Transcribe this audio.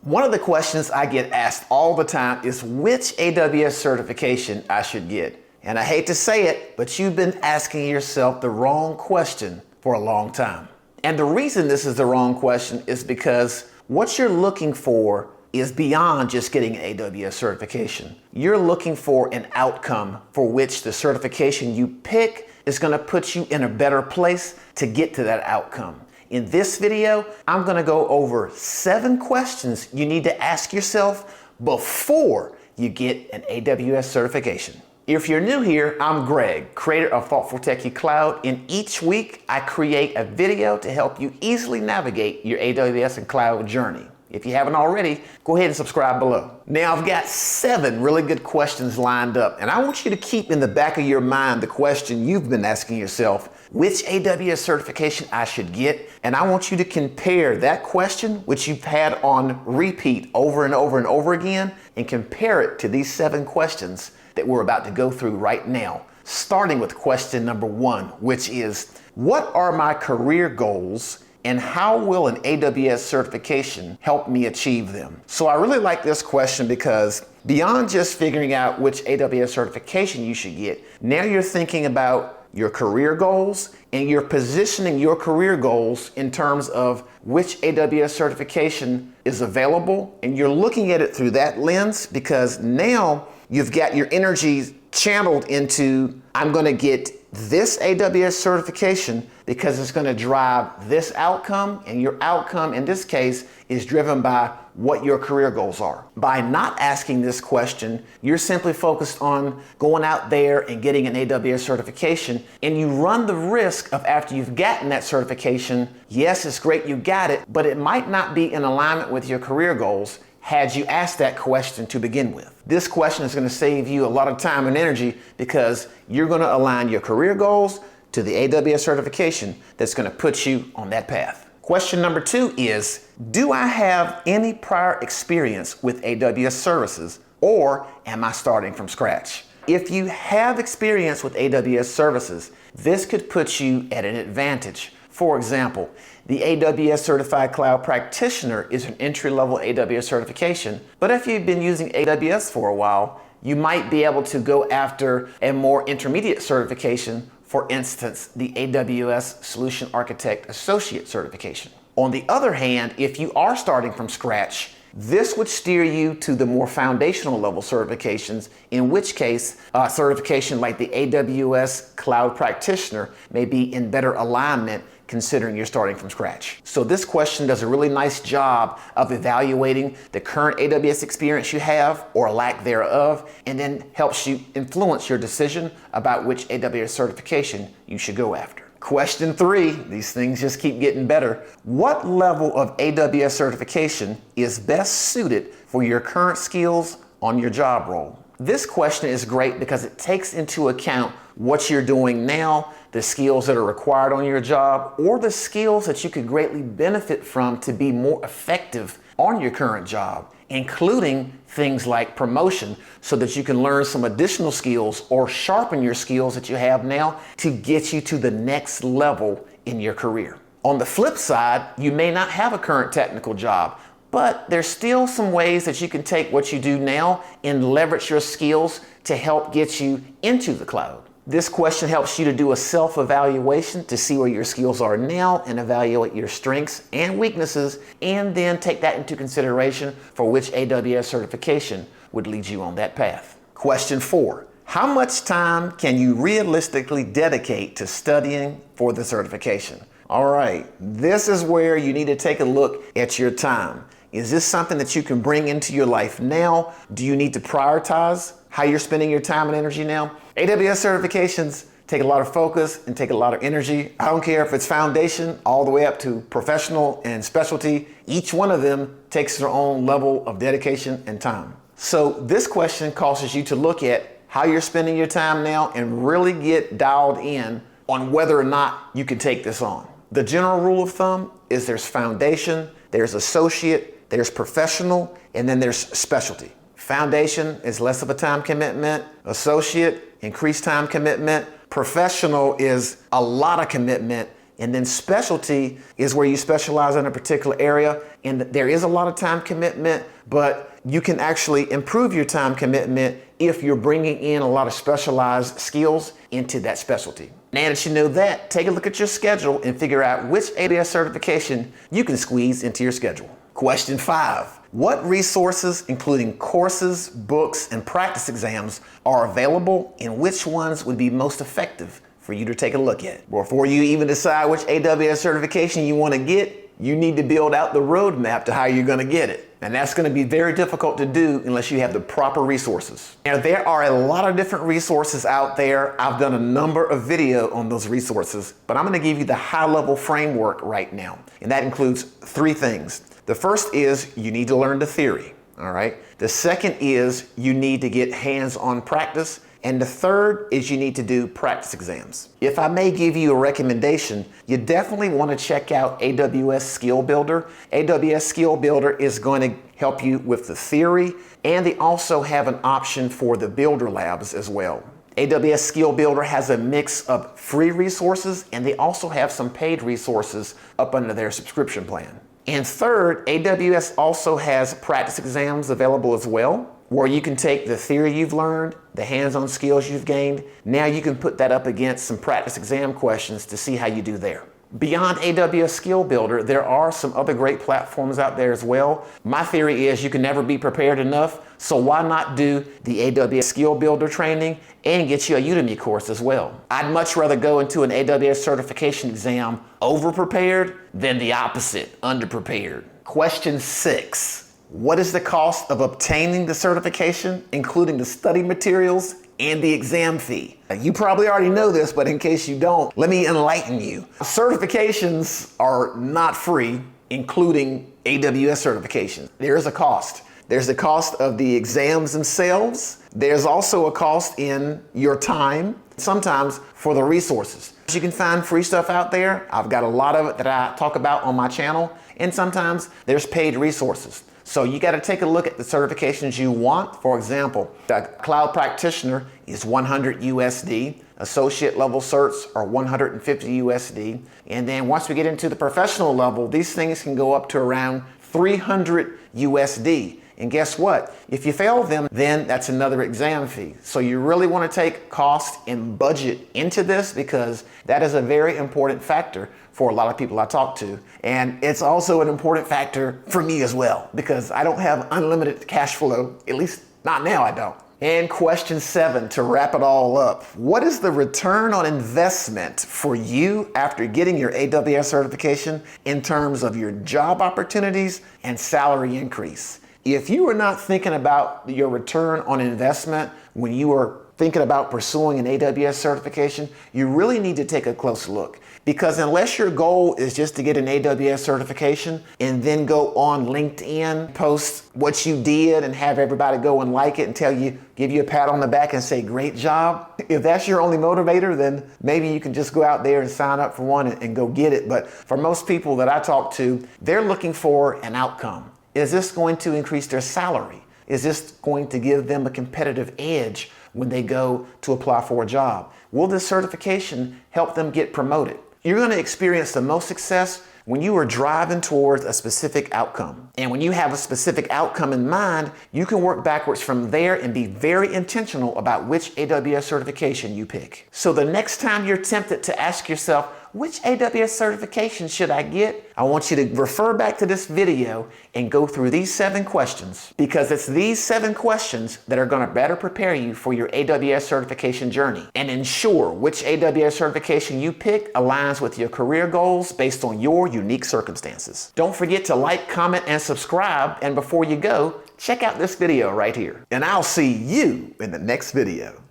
One of the questions I get asked all the time is which AWS certification I should get. And I hate to say it, but you've been asking yourself the wrong question for a long time. And the reason this is the wrong question is because what you're looking for is beyond just getting an AWS certification. You're looking for an outcome for which the certification you pick is going to put you in a better place to get to that outcome. In this video, I'm going to go over 7 questions you need to ask yourself before you get an AWS certification. If you're new here, I'm Greg, creator of Thoughtful Techie Cloud, and each week I create a video to help you easily navigate your AWS and cloud journey. If you haven't already, go ahead and subscribe below. Now I've got 7 really good questions lined up, and I want you to keep in the back of your mind the question you've been asking yourself, which AWS certification I should get, and I want you to compare that question, which you've had on repeat over and over and over again, and compare it to these 7 questions that we're about to go through right now, starting with question number 1, which is, what are my career goals and how will an AWS certification help me achieve them? So I really like this question because beyond just figuring out which AWS certification you should get, now you're thinking about your career goals and you're positioning your career goals in terms of which AWS certification is available, and you're looking at it through that lens because now you've got your energy channeled into, I'm going to get this AWS certification because it's going to drive this outcome, and your outcome in this case is driven by what your career goals are. By not asking this question, you're simply focused on going out there and getting an AWS certification, and you run the risk of, after you've gotten that certification, yes, it's great you got it, but it might not be in alignment with your career goals had you asked that question to begin with. This question is going to save you a lot of time and energy because you're going to align your career goals to the AWS certification that's going to put you on that path. Question number 2 is, do I have any prior experience with AWS services, or am I starting from scratch? If you have experience with AWS services, this could put you at an advantage. For example, the AWS Certified Cloud Practitioner is an entry-level AWS certification, but if you've been using AWS for a while, you might be able to go after a more intermediate certification, for instance, the AWS Solution Architect Associate certification. On the other hand, if you are starting from scratch, this would steer you to the more foundational level certifications, in which case a certification like the AWS Cloud Practitioner may be in better alignment considering you're starting from scratch. So this question does a really nice job of evaluating the current AWS experience you have or lack thereof, and then helps you influence your decision about which AWS certification you should go after. Question 3, these things just keep getting better. What level of AWS certification is best suited for your current skills on your job role? This question is great because it takes into account what you're doing now, the skills that are required on your job, or the skills that you could greatly benefit from to be more effective on your current job, including things like promotion, so that you can learn some additional skills or sharpen your skills that you have now to get you to the next level in your career. On the flip side, you may not have a current technical job, but there's still some ways that you can take what you do now and leverage your skills to help get you into the cloud. This question helps you to do a self-evaluation to see where your skills are now and evaluate your strengths and weaknesses, and then take that into consideration for which AWS certification would lead you on that path. Question 4, how much time can you realistically dedicate to studying for the certification? All right, this is where you need to take a look at your time. Is this something that you can bring into your life now? Do you need to prioritize how you're spending your time and energy now? AWS certifications take a lot of focus and take a lot of energy. I don't care if it's foundation all the way up to professional and specialty. Each one of them takes their own level of dedication and time. So this question causes you to look at how you're spending your time now and really get dialed in on whether or not you can take this on. The general rule of thumb is there's foundation, there's associate, there's professional, and then there's specialty. Foundation is less of a time commitment. Associate, increased time commitment. Professional is a lot of commitment, And then specialty is where you specialize in a particular area, and there is a lot of time commitment, but you can actually improve your time commitment if you're bringing in a lot of specialized skills into that specialty. Now that you know that, take a look at your schedule and figure out which AWS certification you can squeeze into your schedule. Question 5. What resources, including courses, books, and practice exams, are available, and which ones would be most effective for you to take a look at? Before you even decide which AWS certification you want to get, you need to build out the roadmap to how you're going to get it. And that's going to be very difficult to do unless you have the proper resources. Now, there are a lot of different resources out there. I've done a number of videos on those resources, but I'm going to give you the high-level framework right now. And that includes 3 things. The first is you need to learn the theory, all right? The second is you need to get hands-on practice. And the third is you need to do practice exams. If I may give you a recommendation, you definitely want to check out AWS Skill Builder. AWS Skill Builder is going to help you with the theory, and they also have an option for the Builder Labs as well. AWS Skill Builder has a mix of free resources, and they also have some paid resources up under their subscription plan. And third, AWS also has practice exams available as well, where you can take the theory you've learned, the hands-on skills you've gained. Now you can put that up against some practice exam questions to see how you do there. Beyond AWS Skill Builder, there are some other great platforms out there as well. My theory is you can never be prepared enough, so why not do the AWS Skill Builder training and get you a Udemy course as well? I'd much rather go into an AWS certification exam over-prepared than the opposite, under-prepared. Question 6. What is the cost of obtaining the certification, including the study materials and the exam fee? You probably already know this, but in case you don't, let me enlighten you. Certifications are not free, including AWS certifications. There is a cost. There's the cost of the exams themselves. There's also a cost in your time, sometimes for the resources. You can find free stuff out there. I've got a lot of it that I talk about on my channel, and sometimes there's paid resources. So you got to take a look at the certifications you want. For example, the cloud practitioner is 100 USD. Associate level certs are 150 USD. And then once we get into the professional level, these things can go up to around 300 USD. And guess what? If you fail them, then that's another exam fee. So you really want to take cost and budget into this, because that is a very important factor for a lot of people I talk to. And it's also an important factor for me as well, because I don't have unlimited cash flow, at least not now I don't. And question 7, to wrap it all up, what is the return on investment for you after getting your AWS certification in terms of your job opportunities and salary increase? If you are not thinking about your return on investment when you are thinking about pursuing an AWS certification, you really need to take a close look. Because unless your goal is just to get an AWS certification and then go on LinkedIn, post what you did and have everybody go and like it and give you a pat on the back and say, great job. If that's your only motivator, then maybe you can just go out there and sign up for one and go get it. But for most people that I talk to, they're looking for an outcome. Is this going to increase their salary? Is this going to give them a competitive edge when they go to apply for a job? Will this certification help them get promoted? You're going to experience the most success when you are driving towards a specific outcome. And when you have a specific outcome in mind, you can work backwards from there and be very intentional about which AWS certification you pick. So the next time you're tempted to ask yourself, which AWS certification should I get? I want you to refer back to this video and go through these 7 questions, because it's these 7 questions that are going to better prepare you for your AWS certification journey and ensure which AWS certification you pick aligns with your career goals based on your unique circumstances. Don't forget to like, comment, and subscribe. And before you go, check out this video right here. And I'll see you in the next video.